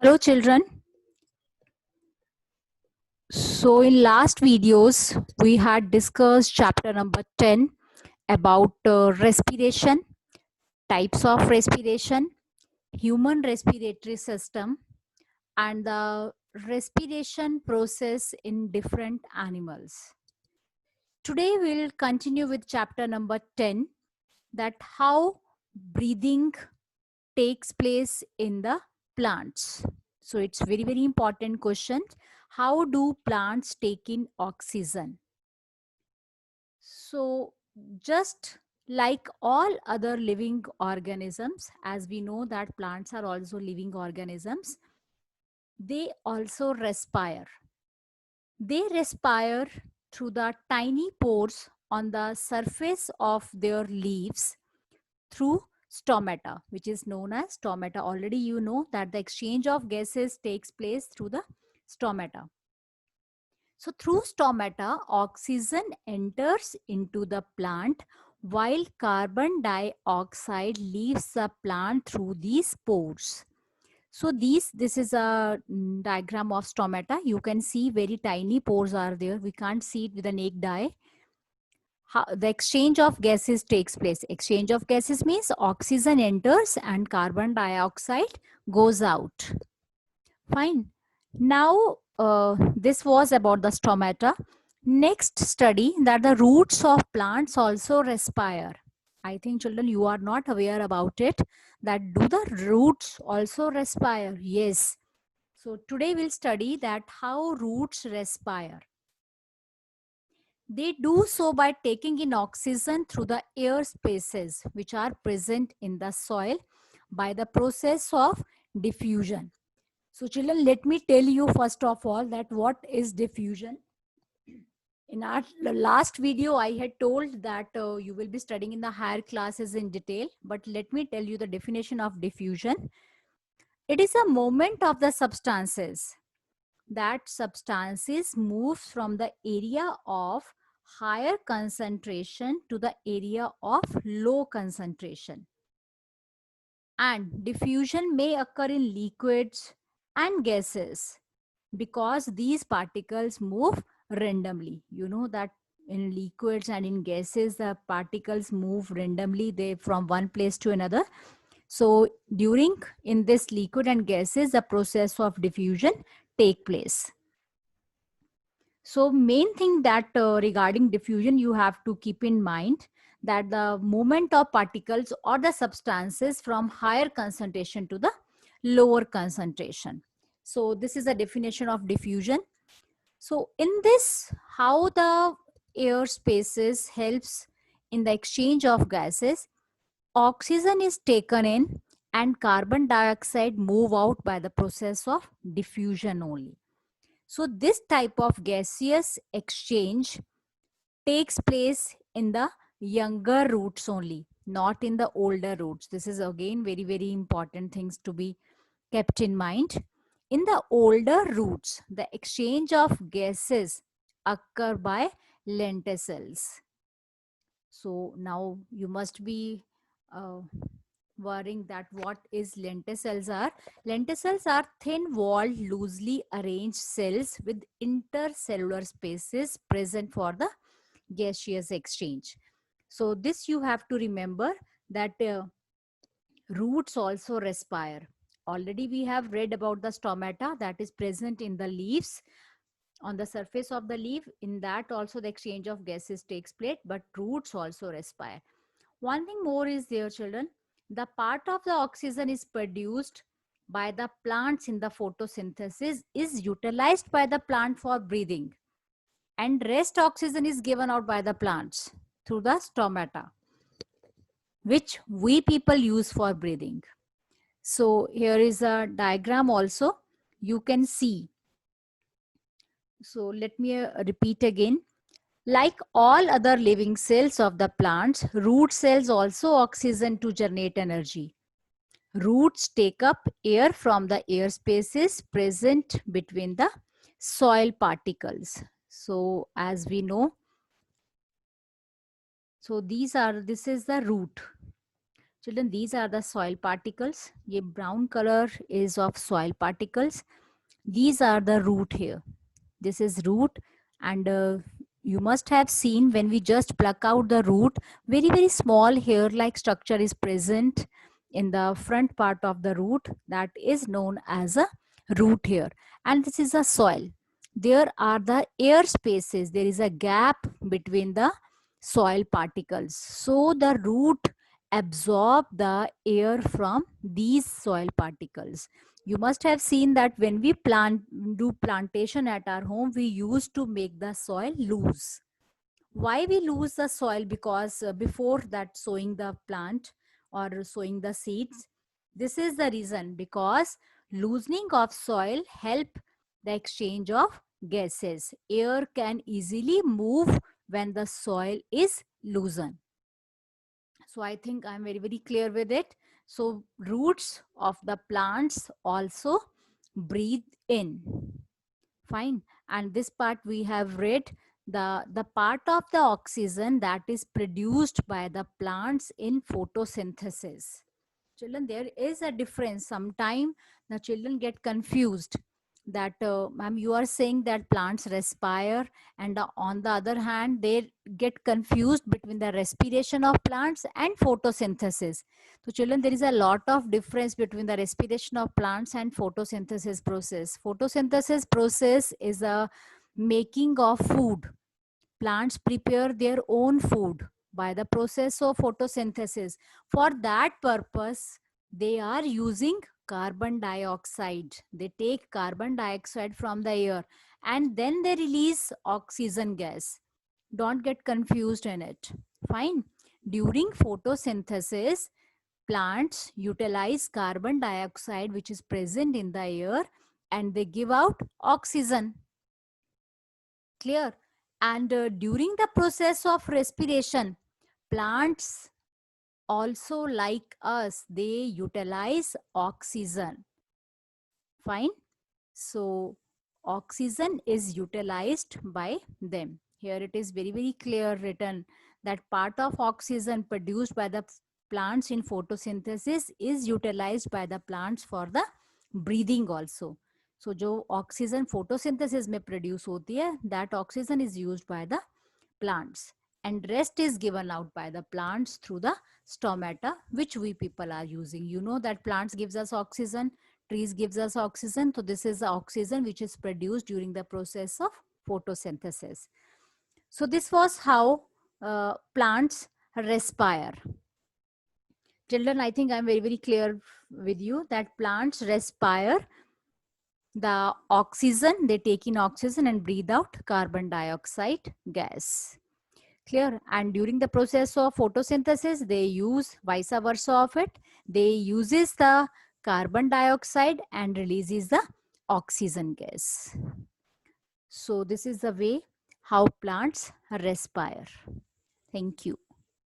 Hello children. So in last videos we had discussed chapter number 10 about respiration, types of respiration, human respiratory system and the respiration process in different animals. Today we'll continue with chapter number 10, that how breathing takes place in the plants. So it's very important question. How do plants take in oxygen? So just like all other living organisms, as we know that plants are also living organisms, they also respire. They respire through the tiny pores on the surface of their leaves through stomata, which is known as stomata. Already you know that the exchange of gases takes place through the stomata. So through stomata, oxygen enters into the plant while carbon dioxide leaves the plant through these pores. So this is a diagram of stomata. You can see very tiny pores are there. We can't see it with a naked eye. How the exchange of gases takes place. Exchange of gases means oxygen enters and carbon dioxide goes out. Fine. Now this was about the stomata. Next study that the roots of plants also respire. I think children you are not aware about it, that do the roots also respire? Yes. So today we'll study that how roots respire. They do so by taking in oxygen through the air spaces which are present in the soil by the process of diffusion. So children, let me tell you first of all that what is diffusion. In our last video, I had told that you will be studying in the higher classes in detail, but let me tell you the definition of diffusion. It is a movement of the substances, that substances move from the area of higher concentration to the area of low concentration. And diffusion may occur in liquids and gases because these particles move randomly. You know that in liquids and in gases, the particles move randomly, they from one place to another. So during in this liquid and gases, the process of diffusion take place. So main thing that regarding diffusion you have to keep in mind that the movement of particles or the substances from higher concentration to the lower concentration. So this is a definition of diffusion. So in this, how the air spaces helps in the exchange of gases, oxygen is taken in and carbon dioxide move out by the process of diffusion only. So this type of gaseous exchange takes place in the younger roots only, not in the older roots. This is again very important things to be kept in mind. In the older roots, the exchange of gases occur by lenticels. So now you must be uh, worrying that what is lenticels are. Lenticels are thin walled loosely arranged cells with intercellular spaces present for the gaseous exchange. So this you have to remember that roots also respire. Already we have read about the stomata that is present in the leaves, on the surface of the leaf. In that also the exchange of gases takes place, but roots also respire. One thing more is there, children. The part of the oxygen is produced by the plants in the photosynthesis is utilized by the plant for breathing, and rest oxygen is given out by the plants through the stomata, which we people use for breathing. So here is a diagram also. You can see. So let me repeat again. Like all other living cells of the plants, root cells also oxygen to generate energy. Roots take up air from the air spaces present between the soil particles. So as we know, so this is the root. Children, these are the soil particles. ये brown color is of soil particles. These are the root here. This is root, and you must have seen when we just pluck out the root, very small hair like structure is present in the front part of the root, that is known as a root hair. And this is a soil. There are the air spaces. There is a gap between the soil particles. So the root absorb the air from these soil particles. You must have seen that when we do plantation at our home, we used to make the soil loose. Why we lose the soil? Because before that sowing the plant or sowing the seeds, this is the reason, because loosening of soil help the exchange of gases. Air can easily move when the soil is loosened. So I think I'm very clear with it. So roots of the plants also breathe in. Fine. And this part we have read, the part of the oxygen that is produced by the plants in photosynthesis. Children, there is a difference. Sometimes the children get confused that ma'am, you are saying that plants respire, and on the other hand they get confused between the respiration of plants and photosynthesis. So children, there is a lot of difference between the respiration of plants and photosynthesis process. Photosynthesis process is a making of food. Plants prepare their own food by the process of photosynthesis. For that purpose, they are using carbon dioxide. They take carbon dioxide from the air and then they release oxygen gas. Don't get confused in it. Fine. During photosynthesis, plants utilize carbon dioxide which is present in the air and they give out oxygen. Clear? And during the process of respiration, plants also, like us, they utilize oxygen. Fine. So oxygen is utilized by them. Here it is very clear written that part of oxygen produced by the plants in photosynthesis is utilized by the plants for the breathing also. So जो oxygen photosynthesis में produce होती है, that oxygen is used by the plants, and rest is given out by the plants through the stomata which we people are using. You know that plants gives us oxygen, trees gives us oxygen. So this is the oxygen which is produced during the process of photosynthesis. So this was how plants respire. Children, I think I'm very clear with you that plants respire the oxygen. They take in oxygen and breathe out carbon dioxide gas. Clear? And during the process of photosynthesis, they use vice versa of it. They uses the carbon dioxide and releases the oxygen gas. So this is the way how plants respire. Thank you.